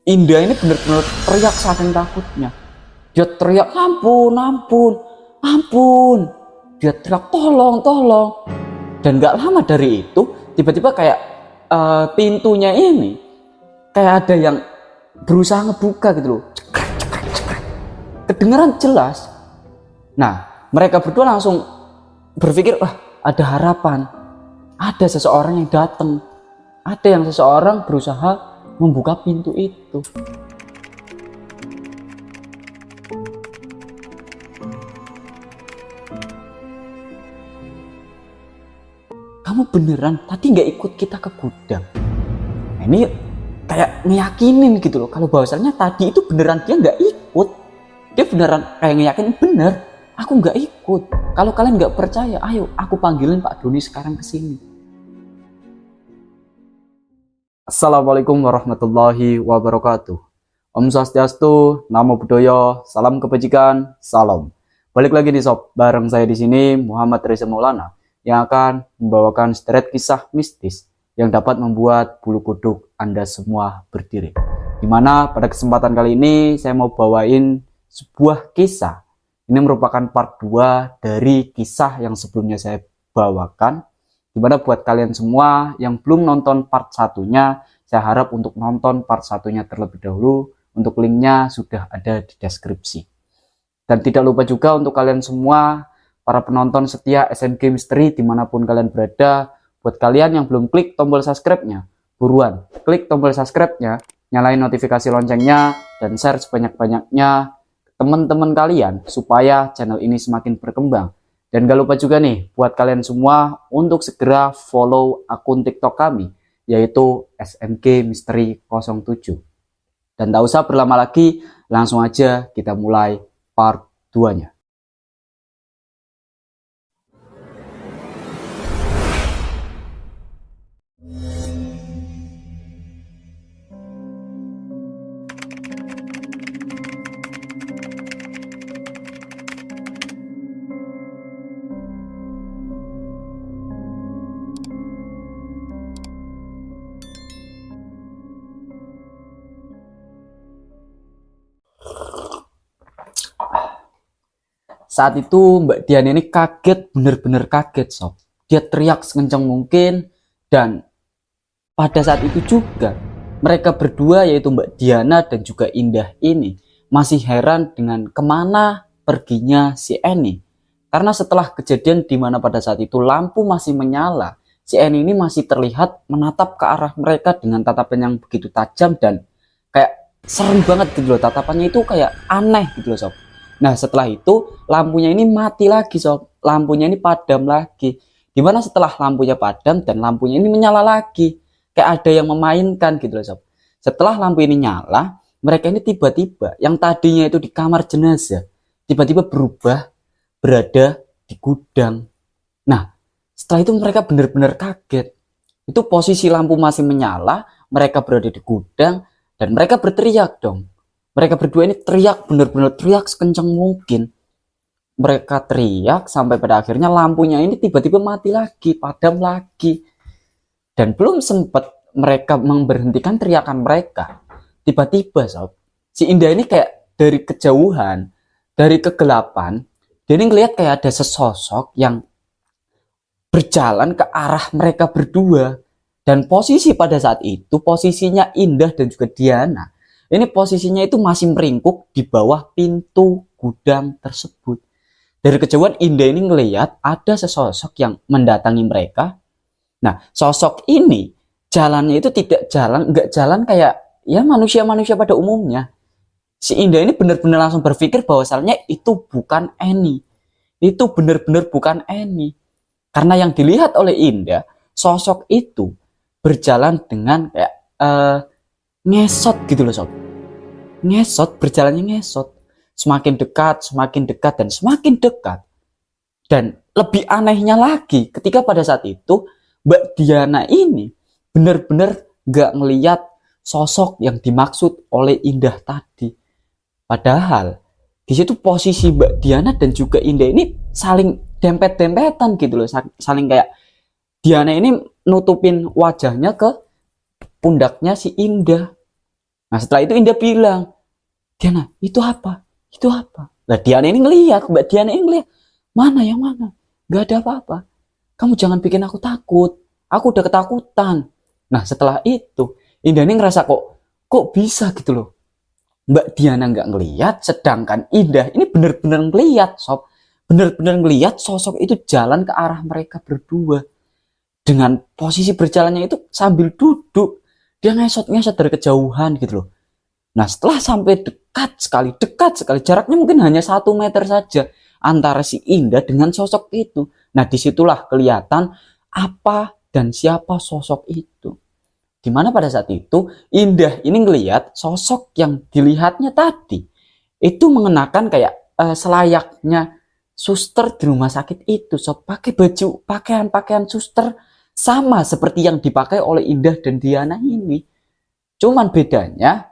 Indah ini bener-bener teriak saking takutnya. Dia teriak, ampun, ampun, ampun. Dia teriak, tolong, tolong. Dan gak lama dari itu, tiba-tiba kayak pintunya ini kayak ada yang berusaha ngebuka gitu loh. Cekrek, cekrek, cekrek. Kedengeran jelas. Nah, mereka berdua langsung berpikir, wah, ada harapan. Ada seseorang yang datang. Ada yang seseorang berusaha membuka pintu itu. Kamu beneran tadi nggak ikut kita ke gudang? Nah, ini kayak ngeyakinin gitu loh, kalau bahwasannya tadi itu beneran dia nggak ikut. Dia beneran kayak ngeyakinin, bener, aku nggak ikut. Kalau kalian nggak percaya, ayo aku panggilin Pak Doni sekarang ke sini. Assalamualaikum warahmatullahi wabarakatuh. Om Swastiastu, Namo Buddhaya, salam kebajikan, salam. Balik lagi di Sob, bareng saya di sini Muhammad Reza Maulana yang akan membawakan sederet kisah mistis yang dapat membuat bulu kuduk Anda semua berdiri. Dimana pada kesempatan kali ini saya mau bawain sebuah kisah. Ini merupakan part 2 dari kisah yang sebelumnya saya bawakan. Dimana buat kalian semua yang belum nonton part 1-nya, saya harap untuk nonton part 1-nya terlebih dahulu. Untuk linknya sudah ada di deskripsi. Dan tidak lupa juga untuk kalian semua, para penonton setia SMG Misteri dimanapun kalian berada, buat kalian yang belum klik tombol subscribe-nya, buruan klik tombol subscribe-nya, nyalain notifikasi loncengnya, dan share sebanyak-banyaknya ke teman-teman kalian supaya channel ini semakin berkembang. Dan gak lupa juga nih buat kalian semua untuk segera follow akun TikTok kami, yaitu SMG Misteri 07. Dan tak usah berlama lagi, langsung aja kita mulai part 2-nya. Saat itu Mbak Dian ini kaget, bener-bener kaget sob. Dia teriak sekencang mungkin, dan pada saat itu juga mereka berdua yaitu Mbak Diana dan juga Indah ini masih heran dengan kemana perginya si Eni. Karena setelah kejadian di mana pada saat itu lampu masih menyala, si Eni ini masih terlihat menatap ke arah mereka dengan tatapan yang begitu tajam dan kayak serem banget gitu loh. Tatapannya itu kayak aneh gitu loh sob. Nah setelah itu lampunya ini mati lagi sob, lampunya ini padam lagi. Dimana setelah lampunya padam dan lampunya ini menyala lagi, kayak ada yang memainkan gitu loh sob. Setelah lampu ini nyala, mereka ini tiba-tiba yang tadinya itu di kamar jenazah, tiba-tiba berubah berada di gudang. Nah setelah itu mereka benar-benar kaget. Itu posisi lampu masih menyala, mereka berada di gudang, dan mereka berteriak dong. Mereka berdua ini teriak, benar-benar teriak sekencang mungkin. Mereka teriak sampai pada akhirnya lampunya ini tiba-tiba mati lagi, padam lagi. Dan belum sempat mereka memberhentikan teriakan mereka, tiba-tiba sob, si Indah ini kayak dari kejauhan, dari kegelapan, dia ini ngelihat kayak ada sesosok yang berjalan ke arah mereka berdua. Dan posisi pada saat itu, posisinya Indah dan juga Diana, ini posisinya itu masih meringkuk di bawah pintu gudang tersebut. Dari kejauhan Indah ini ngelihat ada sesosok yang mendatangi mereka. Nah, sosok ini jalannya itu tidak jalan, nggak jalan kayak ya manusia-manusia pada umumnya. Si Indah ini benar-benar langsung berpikir bahwasannya itu bukan Eni. Itu benar-benar bukan Eni. Karena yang dilihat oleh Indah, sosok itu berjalan dengan kayak ngesot gitu loh sob. Ngesot, berjalannya ngesot. Semakin dekat, dan semakin dekat. Dan lebih anehnya lagi, ketika pada saat itu, Mbak Diana ini benar-benar gak ngeliat sosok yang dimaksud oleh Indah tadi. Padahal, di situ posisi Mbak Diana dan juga Indah ini saling dempet-dempetan gitu loh. Saling kayak, Diana ini nutupin wajahnya ke pundaknya si Indah. Nah setelah itu Indah bilang, Diana, itu apa? Itu apa? Lah Diana ini ngelihat, Mbak Diana ini ngelihat. Mana yang mana? Gak ada apa-apa. Kamu jangan bikin aku takut. Aku udah ketakutan. Nah setelah itu Indah ini ngerasa kok bisa gitu loh. Mbak Diana nggak ngelihat, sedangkan Indah ini bener-bener ngelihat, sob. Bener-bener ngelihat sosok itu jalan ke arah mereka berdua. Dengan posisi berjalannya itu sambil duduk. Dia ngesot-ngesot dari kejauhan gitu loh. Nah setelah sampai dekat sekali, jaraknya mungkin hanya 1 meter saja antara si Indah dengan sosok itu. Nah disitulah kelihatan apa dan siapa sosok itu. Dimana pada saat itu Indah ini ngelihat sosok yang dilihatnya tadi itu mengenakan kayak selayaknya suster di rumah sakit itu, so pakai baju pakaian suster sama seperti yang dipakai oleh Indah dan Diana ini. Cuman bedanya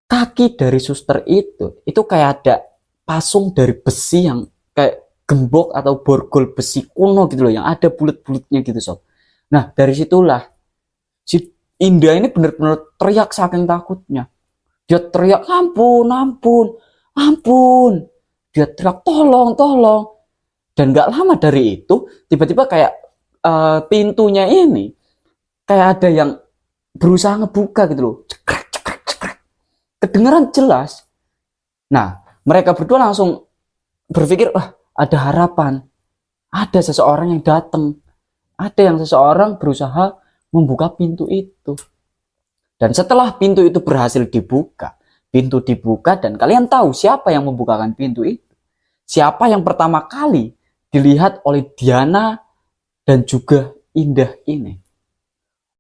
kaki dari suster itu kayak ada pasung dari besi yang kayak gembok atau borgol besi kuno gitu loh, yang ada bulat-bulatnya gitu sob. Nah dari situlah si Indah ini benar-benar teriak saking takutnya. Dia teriak ampun, ampun, ampun. Dia teriak tolong, tolong. Dan gak lama dari itu tiba-tiba kayak pintunya ini kayak ada yang berusaha ngebuka gitu loh. Cekrek, cekrek, cekrek. Kedengeran jelas. Nah mereka berdua langsung berpikir, wah ada harapan. Ada seseorang yang datang. Ada yang seseorang berusaha membuka pintu itu. Dan setelah pintu itu berhasil dibuka, pintu dibuka dan kalian tahu siapa yang membukakan pintu itu. Siapa yang pertama kali dilihat oleh Diana dan juga Indah ini.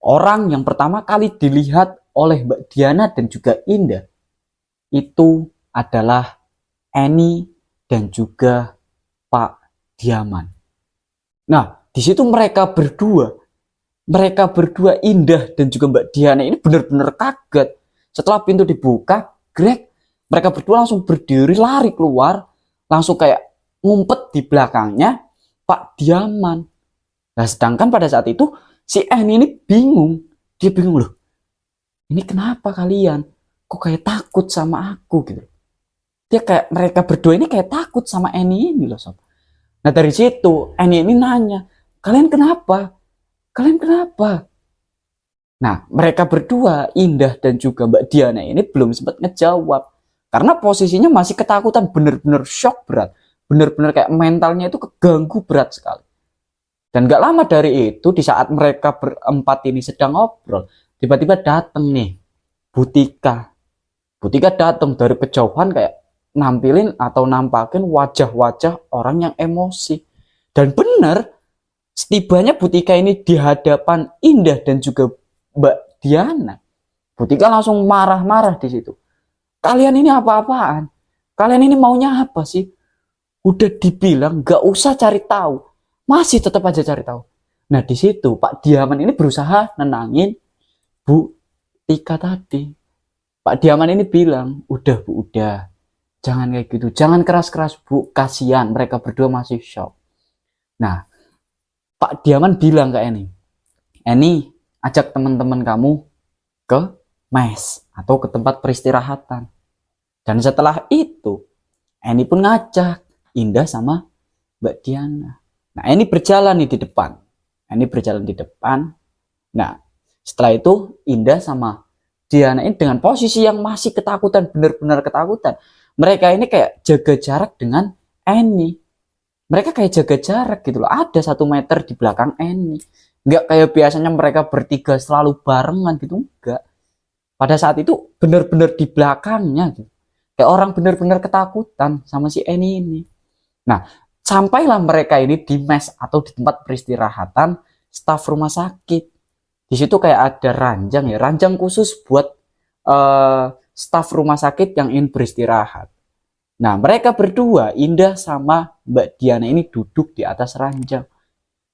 Orang yang pertama kali dilihat oleh Mbak Diana dan juga Indah itu adalah Eni dan juga Pak Diaman. Nah, di situ mereka berdua Indah dan juga Mbak Diana ini benar-benar kaget. Setelah pintu dibuka, mereka berdua langsung berdiri lari keluar, langsung kayak ngumpet di belakangnya Pak Diaman. Nah sedangkan pada saat itu si Eni ini bingung. Dia bingung loh, ini kenapa kalian kok kayak takut sama aku gitu. Dia kayak mereka berdua ini kayak takut sama Eni ini loh sob. Nah dari situ Eni ini nanya, kalian kenapa? Kalian kenapa? Nah, mereka berdua, Indah dan juga Mbak Diana ini belum sempat ngejawab. Karena posisinya masih ketakutan, bener-bener shock berat. Bener-bener kayak mentalnya itu keganggu berat sekali. Dan gak lama dari itu, di saat mereka berempat ini sedang ngobrol, tiba-tiba datang nih, Butika. Butika datang dari kejauhan kayak nampilin atau nampakin wajah-wajah orang yang emosi. Dan bener, setibanya Butika ini di hadapan Indah dan juga Mbak Diana, Butika langsung marah-marah di situ. Kalian ini apa-apaan? Kalian ini maunya apa sih? Udah dibilang gak usah cari tahu, masih tetap aja cari tahu. Nah di situ Pak Diaman ini berusaha nenangin Butika tadi. Pak Diaman ini bilang, udah Bu, udah, jangan kayak gitu, jangan keras-keras Bu, kasihan mereka berdua masih shock. Nah Pak Diaman bilang ke Eni, ajak teman-teman kamu ke mes atau ke tempat peristirahatan. Dan setelah itu, Eni pun ngajak Indah sama Mbak Diana. Nah, Eni berjalan nih di depan. Nah, setelah itu Indah sama Diana ini dengan posisi yang masih ketakutan, benar-benar ketakutan. Mereka ini kayak jaga jarak dengan Eni. Mereka kayak jaga jarak gitu loh. Ada 1 meter di belakang Eni. Nggak kayak biasanya mereka bertiga selalu barengan gitu. Enggak. Pada saat itu benar-benar di belakangnya gitu. Kayak orang benar-benar ketakutan sama si Eni ini. Nah, sampailah mereka ini di mes atau di tempat peristirahatan staf rumah sakit. Di situ kayak ada ranjang ya, ranjang khusus buat staf rumah sakit yang ingin beristirahat. Nah, mereka berdua, Indah sama Mbak Diana ini duduk di atas ranjang.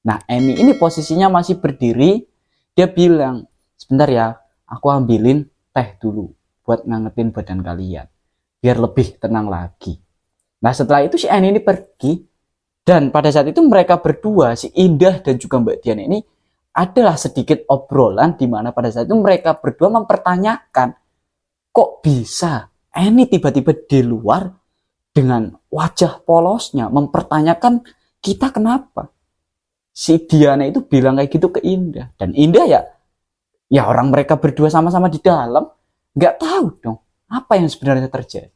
Nah, Eni ini posisinya masih berdiri. Dia bilang, sebentar ya, aku ambilin teh dulu buat ngangetin badan kalian. Biar lebih tenang lagi. Nah, setelah itu si Eni ini pergi. Dan pada saat itu mereka berdua, si Indah dan juga Mbak Diana ini, adalah sedikit obrolan di mana pada saat itu mereka berdua mempertanyakan kok bisa Eni tiba-tiba di luar dengan wajah polosnya mempertanyakan kita kenapa. Si Diana itu bilang kayak gitu ke Indah, dan Indah ya orang mereka berdua sama-sama di dalam, nggak tahu dong apa yang sebenarnya terjadi.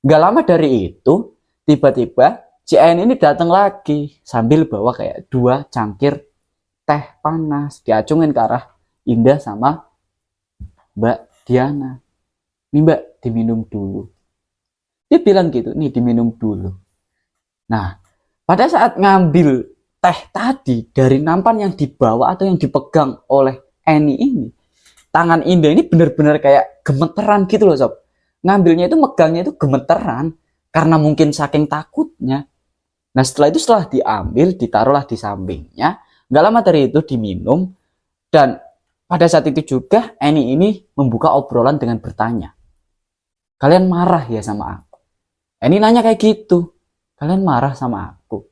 Nggak lama dari itu, tiba-tiba si Eni ini datang lagi sambil bawa kayak 2 cangkir teh panas, diacungin ke arah Indah sama Mbak Diana. Nih Mbak, diminum dulu. Dia bilang gitu, nih diminum dulu. Nah, pada saat ngambil teh tadi dari nampan yang dibawa atau yang dipegang oleh Eni ini, tangan Indah ini benar-benar kayak gemeteran gitu loh sob. Ngambilnya itu, megangnya itu gemeteran karena mungkin saking takutnya. Nah setelah diambil, ditaruhlah di sampingnya. Nggak lama dari itu diminum, dan pada saat itu juga Eni ini membuka obrolan dengan bertanya, kalian marah ya sama aku? Eni nanya kayak gitu, kalian marah sama aku?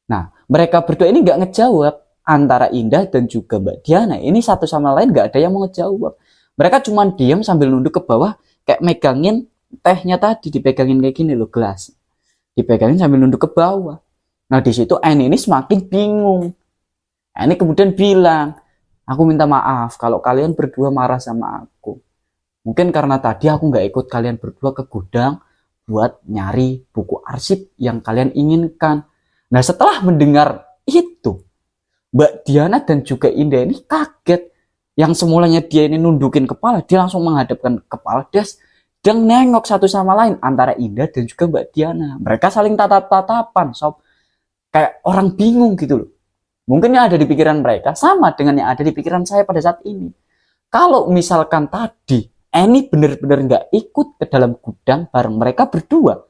Nah mereka berdua ini nggak ngejawab. Antara Indah dan juga Mbak Diana ini satu sama lain nggak ada yang mau ngejawab. Mereka cuma diam sambil nunduk ke bawah, kayak megangin tehnya tadi, dipegangin kayak gini loh, gelas dipegangin sambil nunduk ke bawah. Nah di situ Eni ini semakin bingung. Eni kemudian bilang, aku minta maaf kalau kalian berdua marah sama aku. Mungkin karena tadi aku nggak ikut kalian berdua ke gudang buat nyari buku arsip yang kalian inginkan. Nah setelah mendengar itu, Mbak Diana dan juga Indah ini kaget. Yang semulanya dia ini nundukin kepala, dia langsung menghadapkan kepala dan nengok satu sama lain antara Indah dan juga Mbak Diana. Mereka saling tatap-tatapan, sob. Kayak orang bingung gitu loh. Mungkin yang ada di pikiran mereka sama dengan yang ada di pikiran saya pada saat ini. Kalau misalkan tadi Eni benar-benar nggak ikut ke dalam gudang bareng mereka berdua,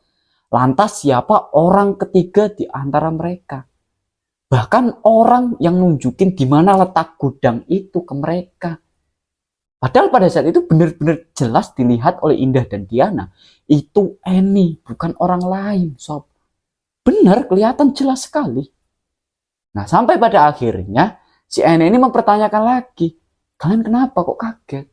lantas siapa orang ketiga di antara mereka? Bahkan orang yang nunjukin di mana letak gudang itu ke mereka. Padahal pada saat itu benar-benar jelas dilihat oleh Indah dan Diana. Itu Eni, bukan orang lain, sob. Benar, kelihatan jelas sekali. Nah, sampai pada akhirnya si Eni ini mempertanyakan lagi, kalian kenapa kok kaget?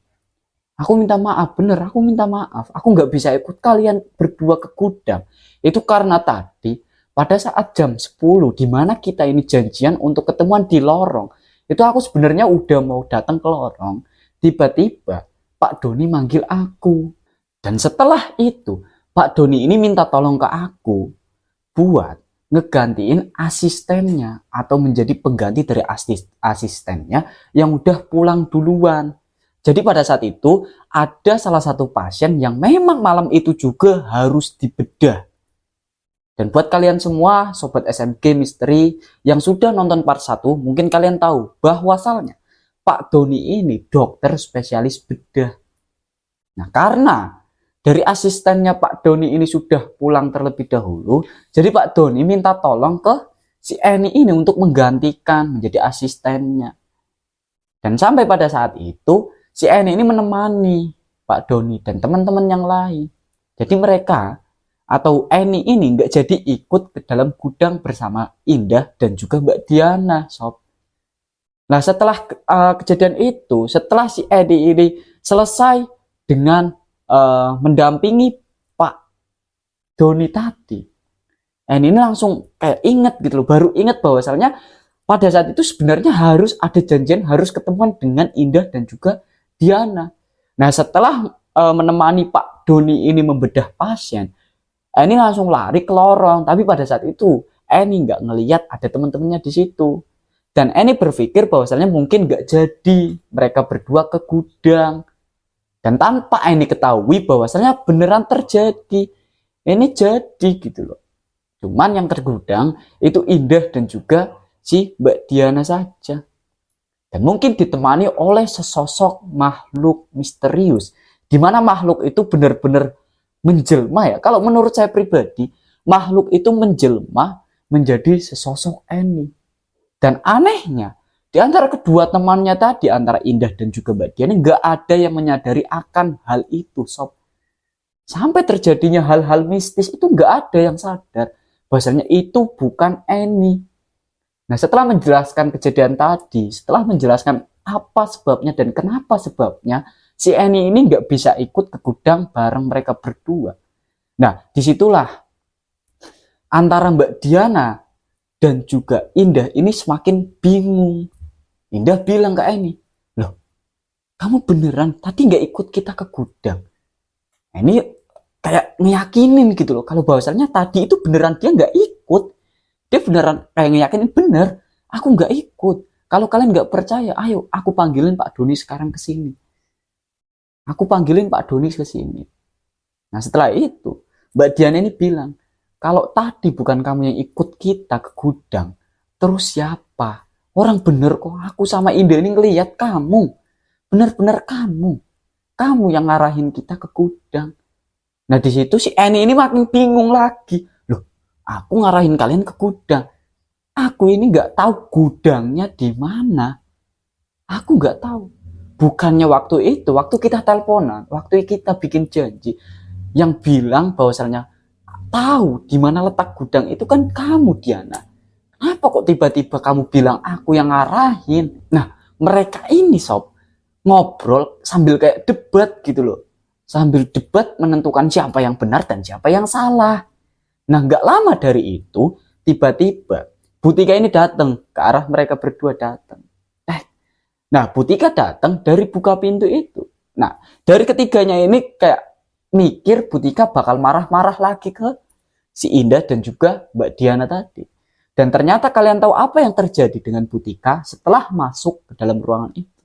Aku minta maaf, bener, aku minta maaf. Aku nggak bisa ikut kalian berdua ke gudang. Itu karena tadi pada saat jam 10, di mana kita ini janjian untuk ketemuan di lorong, itu aku sebenarnya udah mau datang ke lorong. Tiba-tiba Pak Doni manggil aku. Dan setelah itu Pak Doni ini minta tolong ke aku buat ngegantiin asistennya atau menjadi pengganti dari asistennya yang udah pulang duluan. Jadi pada saat itu ada salah satu pasien yang memang malam itu juga harus dibedah. Dan buat kalian semua sobat SMG Misteri yang sudah nonton part 1, mungkin kalian tahu bahwasalnya Pak Doni ini dokter spesialis bedah. Nah karena dari asistennya Pak Doni ini sudah pulang terlebih dahulu, jadi Pak Doni minta tolong ke si Eni ini untuk menggantikan menjadi asistennya. Dan sampai pada saat itu si Eni ini menemani Pak Doni dan teman-teman yang lain. Jadi mereka atau Eni ini nggak jadi ikut ke dalam gudang bersama Indah dan juga Mbak Diana, sob. Nah setelah kejadian itu, setelah si Eni ini selesai dengan mendampingi Pak Doni tadi, Eni ini langsung kayak inget gitu loh, baru inget bahwasalnya pada saat itu sebenarnya harus ada janjian, harus ketemuan dengan Indah dan juga Diana. Nah setelah menemani Pak Doni ini membedah pasien, Eni langsung lari ke lorong, tapi pada saat itu Eni nggak ngelihat ada teman-temannya di situ. Dan Eni berpikir bahwasannya mungkin nggak jadi mereka berdua ke gudang. Dan tanpa Eni ketahui bahwasannya beneran terjadi. Ini jadi gitu loh. Cuman yang tergudang itu Indah dan juga si Mbak Diana saja. Dan mungkin ditemani oleh sesosok makhluk misterius. Di mana makhluk itu benar-benar menjelma ya. Kalau menurut saya pribadi, makhluk itu menjelma menjadi sesosok Eni. Dan anehnya, di antara kedua temannya tadi, antara Indah dan juga Mbak Diana, nggak ada yang menyadari akan hal itu, sob. Sampai terjadinya hal-hal mistis itu nggak ada yang sadar bahwasanya itu bukan Eni. Nah, setelah menjelaskan kejadian tadi, setelah menjelaskan apa sebabnya dan kenapa sebabnya, si Eni ini nggak bisa ikut ke gudang bareng mereka berdua. Nah, disitulah antara Mbak Diana dan juga Indah ini semakin bingung. Indah bilang ke Eni, loh, kamu beneran tadi nggak ikut kita ke gudang? Ini kayak ngeyakinin gitu loh, kalau bahwasannya tadi itu beneran dia nggak ikut. Dia beneran kayak ngeyakinin, bener, aku nggak ikut. Kalau kalian nggak percaya, ayo aku panggilin Pak Doni sekarang ke sini. Aku panggilin Pak Doni ke sini. Nah setelah itu, Mbak Diana ini bilang, kalau tadi bukan kamu yang ikut kita ke gudang, terus siapa? Orang bener kok, aku sama Indah ini ngeliat kamu. Bener-bener kamu. Kamu yang ngarahin kita ke gudang. Nah di situ si Eni ini makin bingung lagi. Loh, aku ngarahin kalian ke gudang. Aku ini nggak tahu gudangnya di mana. Aku nggak tahu. Bukannya waktu itu, waktu kita teleponan, waktu kita bikin janji, yang bilang bahwasannya tahu di mana letak gudang itu kan kamu, Diana. Kenapa kok tiba-tiba kamu bilang aku yang ngarahin? Nah, mereka ini sob ngobrol sambil kayak debat gitu loh. Sambil debat menentukan siapa yang benar dan siapa yang salah. Nah, nggak lama dari itu, tiba-tiba Butika ini datang ke arah mereka berdua datang. Nah, Butika datang dari buka pintu itu. Nah, dari ketiganya ini kayak mikir Butika bakal marah-marah lagi ke si Indah dan juga Mbak Diana tadi. Dan ternyata kalian tahu apa yang terjadi dengan Butika setelah masuk ke dalam ruangan itu.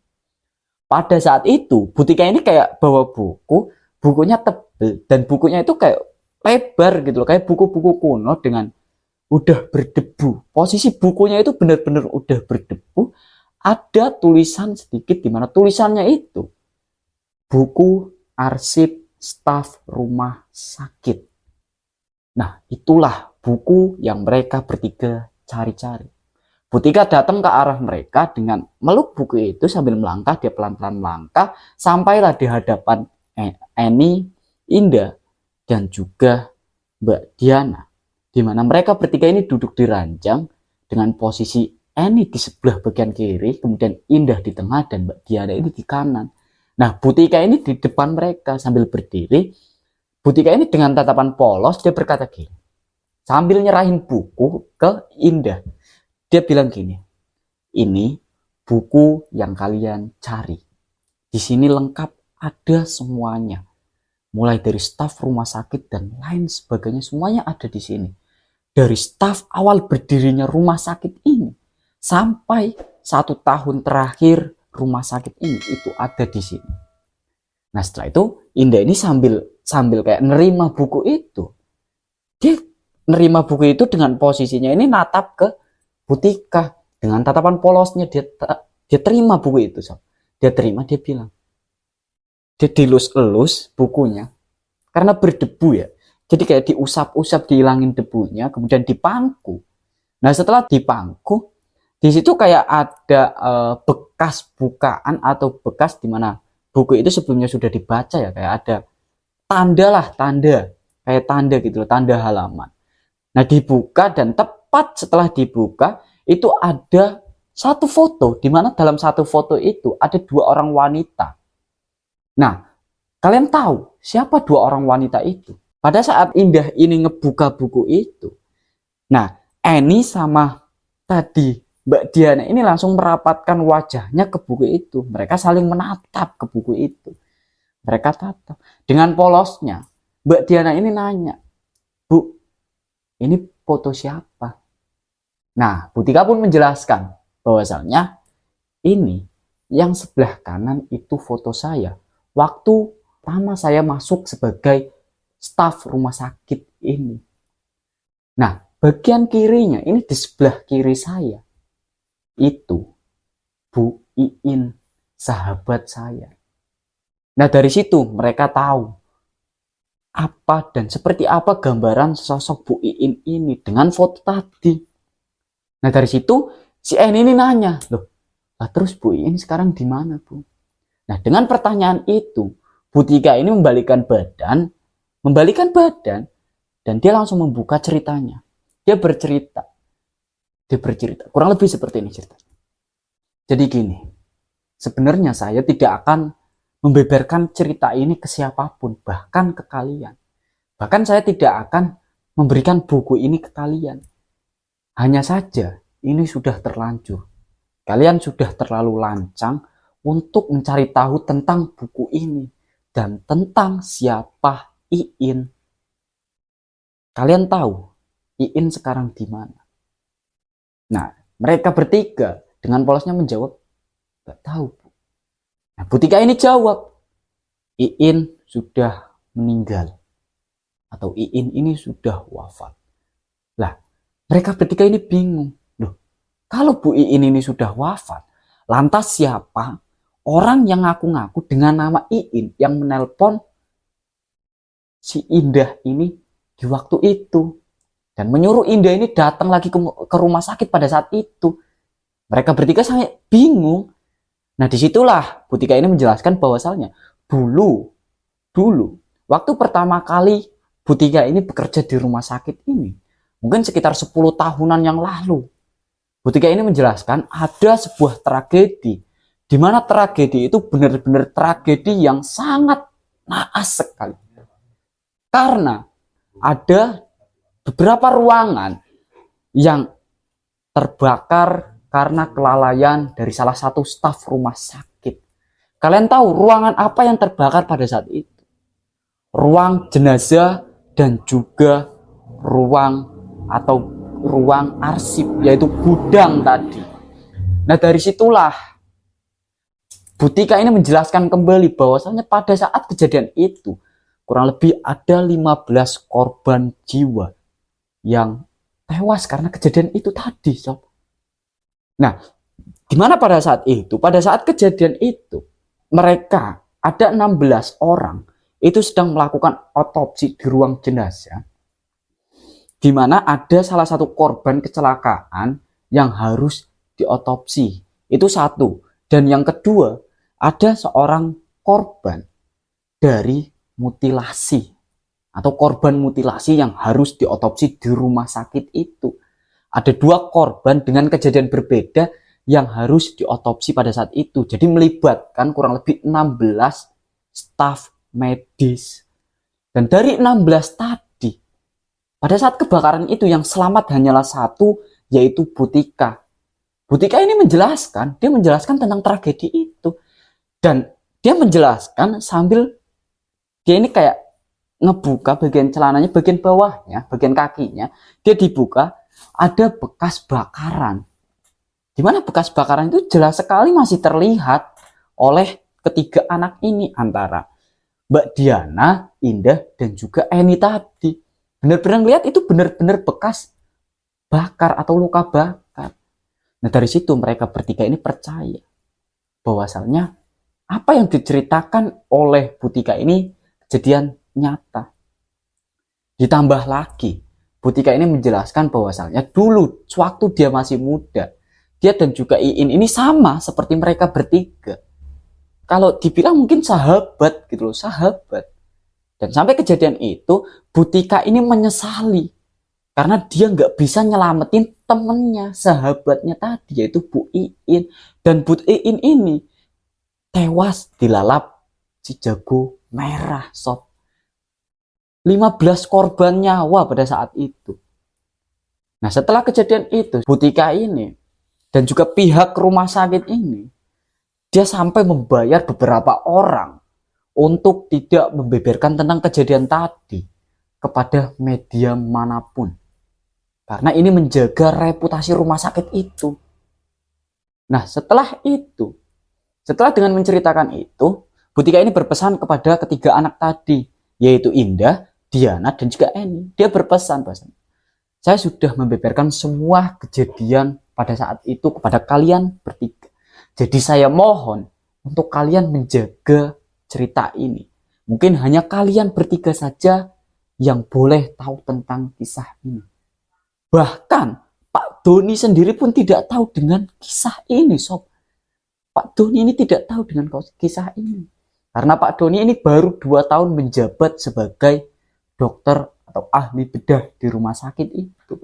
Pada saat itu, Butika ini kayak bawa buku, bukunya tebel, dan bukunya itu kayak lebar gitu loh, kayak buku-buku kuno dengan udah berdebu. Posisi bukunya itu benar-benar udah berdebu. Ada tulisan sedikit di mana tulisannya itu buku arsip staf rumah sakit. Nah, itulah buku yang mereka bertiga cari-cari. Butika datang ke arah mereka dengan meluk buku itu sambil melangkah, dia pelan-pelan melangkah, sampailah di hadapan Eni, Indah, dan juga Mbak Diana. Di mana mereka bertiga ini duduk di ranjang dengan posisi Eni di sebelah bagian kiri, kemudian Indah di tengah, dan Mbak Diana ini di kanan. Nah, Butika ini di depan mereka sambil berdiri. Butika ini dengan tatapan polos, dia berkata gini, sambil nyerahin buku ke Indah. Dia bilang gini, ini buku yang kalian cari. Di sini lengkap, ada semuanya. Mulai dari staf rumah sakit dan lain sebagainya, semuanya ada di sini. Dari staf awal berdirinya rumah sakit ini, sampai 1 tahun terakhir rumah sakit ini itu ada di sini. Nah setelah itu Indah ini sambil kayak nerima buku itu. Dia nerima buku itu dengan posisinya ini natap ke Butika. Dengan tatapan polosnya dia terima buku itu. Dia terima, dia bilang. Dia dilus-elus bukunya. Karena berdebu ya. Jadi kayak diusap-usap, dihilangin debunya, kemudian dipangku. Nah setelah dipangku, di situ kayak ada bekas bukaan atau bekas di mana buku itu sebelumnya sudah dibaca ya, kayak ada tanda kayak tanda gitu loh, tanda halaman. Nah dibuka dan tepat setelah dibuka itu ada satu foto, di mana dalam satu foto itu ada 2 orang wanita. Nah kalian tahu siapa 2 orang wanita itu? Pada saat Indah ini ngebuka buku itu, nah Eni sama tadi Mbak Diana ini langsung merapatkan wajahnya ke buku itu. Mereka saling menatap ke buku itu. Mereka tatap. Dengan polosnya, Mbak Diana ini nanya, Bu, ini foto siapa? Nah, Butika pun menjelaskan bahwasannya ini yang sebelah kanan itu foto saya. Waktu pertama saya masuk sebagai staf rumah sakit ini. Nah, bagian kirinya, ini di sebelah kiri saya, itu Bu Iin, sahabat saya. Nah dari situ mereka tahu apa dan seperti apa gambaran sosok Bu Iin ini dengan foto tadi. Nah dari situ si Eni ini nanya, loh, terus Bu Iin sekarang di mana, Bu? Nah dengan pertanyaan itu, Butika ini membalikan badan, dan dia langsung membuka ceritanya. Dia bercerita, kurang lebih seperti ini ceritanya. Jadi gini, sebenarnya saya tidak akan membeberkan cerita ini ke siapapun, bahkan ke kalian. Bahkan saya tidak akan memberikan buku ini ke kalian. Hanya saja ini sudah terlanjur. Kalian sudah terlalu lancang untuk mencari tahu tentang buku ini dan tentang siapa Iin. Kalian tahu Iin sekarang di mana? Nah, mereka bertiga dengan polosnya menjawab, "Gak tahu, Bu." Nah, Bu Tika ini jawab, "Iin sudah meninggal." Atau Iin ini sudah wafat. Lah, mereka bertiga ini bingung. Loh, kalau Bu Iin ini sudah wafat, lantas siapa orang yang ngaku-ngaku dengan nama Iin yang menelpon si Indah ini di waktu itu dan menyuruh Indah ini datang lagi ke rumah sakit pada saat itu? Mereka bertiga sangat bingung. Nah, disitulah Bu Tika ini menjelaskan bahwasalnya dulu waktu pertama kali Bu Tika ini bekerja di rumah sakit ini, mungkin sekitar 10 tahunan yang lalu, Bu Tika ini menjelaskan ada sebuah tragedi, di mana tragedi itu benar-benar tragedi yang sangat naas sekali. Karena ada beberapa ruangan yang terbakar karena kelalaian dari salah satu staf rumah sakit. Kalian tahu ruangan apa yang terbakar pada saat itu? Ruang jenazah dan juga ruang arsip, yaitu gudang tadi. Nah, dari situlah Bu Tika ini menjelaskan kembali bahwasannya pada saat kejadian itu kurang lebih ada 15 korban jiwa yang tewas karena kejadian itu tadi, sob. Nah, gimana pada saat itu? Pada saat kejadian itu, mereka ada 16 orang itu sedang melakukan otopsi di ruang jenazah, di mana ada salah satu korban kecelakaan yang harus diotopsi. Itu satu. Dan yang kedua, ada seorang korban dari mutilasi atau korban mutilasi yang harus diotopsi di rumah sakit itu. Ada 2 korban dengan kejadian berbeda yang harus diotopsi pada saat itu. Jadi melibatkan kurang lebih 16 staf medis. Dan dari 16 tadi, pada saat kebakaran itu yang selamat hanyalah 1, yaitu Bu Tika. Bu Tika ini menjelaskan tentang tragedi itu. Dan dia menjelaskan sambil dia ini kayak ngebuka bagian celananya, bagian bawahnya, bagian kakinya, dia dibuka, ada bekas bakaran. Dimana bekas bakaran itu jelas sekali masih terlihat oleh ketiga anak ini, antara Mbak Diana, Indah, dan juga Eni tadi. Benar-benar lihat itu benar-benar bekas bakar atau luka bakar. Nah, dari situ mereka bertiga ini percaya bahwasalnya apa yang diceritakan oleh Bu Tika ini kejadian nyata. Ditambah lagi, Bu Tika ini menjelaskan bahwasalnya dulu sewaktu dia masih muda, dia dan juga Iin ini sama seperti mereka bertiga. Kalau dibilang mungkin sahabat gitu loh, sahabat. Dan sampai kejadian itu, Bu Tika ini menyesali karena dia nggak bisa nyelamatin temennya, sahabatnya tadi, yaitu Bu Iin. Dan Bu Iin ini tewas dilalap si jago merah, sob. 15 korban nyawa pada saat itu. Nah, setelah kejadian itu, Bu Tika ini dan juga pihak rumah sakit ini, dia sampai membayar beberapa orang untuk tidak membeberkan tentang kejadian tadi kepada media manapun. Karena ini menjaga reputasi rumah sakit itu. Nah, setelah itu, setelah dengan menceritakan itu, Bu Tika ini berpesan kepada ketiga anak tadi, yaitu Indah, Diana, dan juga Eni. Dia berpesan, saya sudah membeberkan semua kejadian pada saat itu kepada kalian bertiga. Jadi saya mohon untuk kalian menjaga cerita ini. Mungkin hanya kalian bertiga saja yang boleh tahu tentang kisah ini. Bahkan Pak Doni sendiri pun tidak tahu dengan kisah ini, sob. Pak Doni ini tidak tahu dengan kisah ini. Karena Pak Doni ini baru 2 tahun menjabat sebagai dokter atau ahli bedah di rumah sakit itu.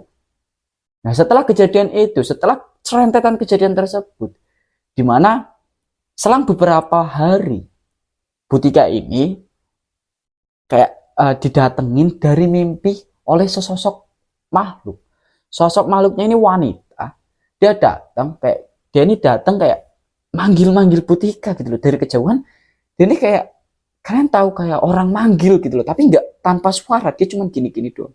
Nah, setelah kejadian itu, setelah serentetan kejadian tersebut, di mana selang beberapa hari Bu Tika ini kayak didatengin dari mimpi oleh sesosok makhluk. Sosok makhluknya ini wanita. Dia datang kayak manggil-manggil Bu Tika gitu loh dari kejauhan. Dia ini kayak kalian tahu kayak orang manggil gitu loh, tapi nggak tanpa suara, dia cuma gini-gini doang.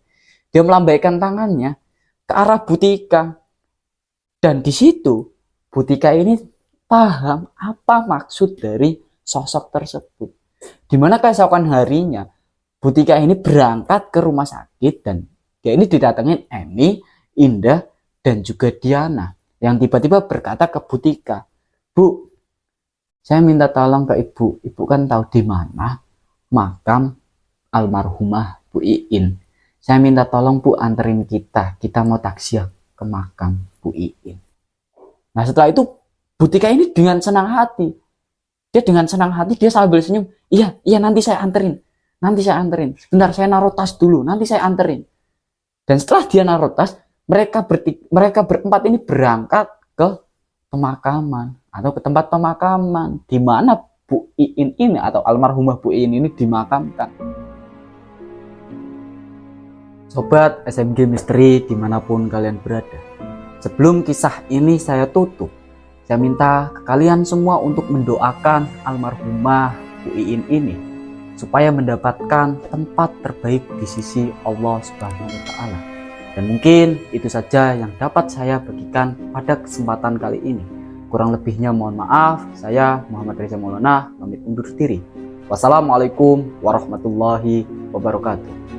Dia melambaikan tangannya ke arah Bu Tika. Dan di situ Bu Tika ini paham apa maksud dari sosok tersebut. Dimana keesokan harinya Bu Tika ini berangkat ke rumah sakit dan dia ini didatengin Emi, Indah, dan juga Diana yang tiba-tiba berkata ke Bu Tika, "Bu, saya minta tolong ke ibu. Ibu kan tahu di mana makam almarhumah Bu Iin. Saya minta tolong Bu anterin kita. Kita mau taksiah ke makam Bu Iin." Nah setelah itu Bu Tika ini dengan senang hati. Dia sambil senyum. Iya nanti saya anterin. Sebentar saya naruh tas dulu. Nanti saya anterin. Dan setelah dia naruh tas, mereka berempat ini berangkat ke pemakaman atau ke tempat pemakaman di mana Bu Iin ini atau almarhumah Bu Iin ini dimakamkan. Sobat SMG Misteri dimanapun kalian berada, sebelum kisah ini saya tutup, saya minta ke kalian semua untuk mendoakan almarhumah Bu Iin ini supaya mendapatkan tempat terbaik di sisi Allah Subhanahu wa Ta'ala. Dan mungkin itu saja yang dapat saya bagikan pada kesempatan kali ini. Kurang lebihnya mohon maaf. Saya Muhammad Reza Maulana pamit undur diri. Wassalamualaikum warahmatullahi wabarakatuh.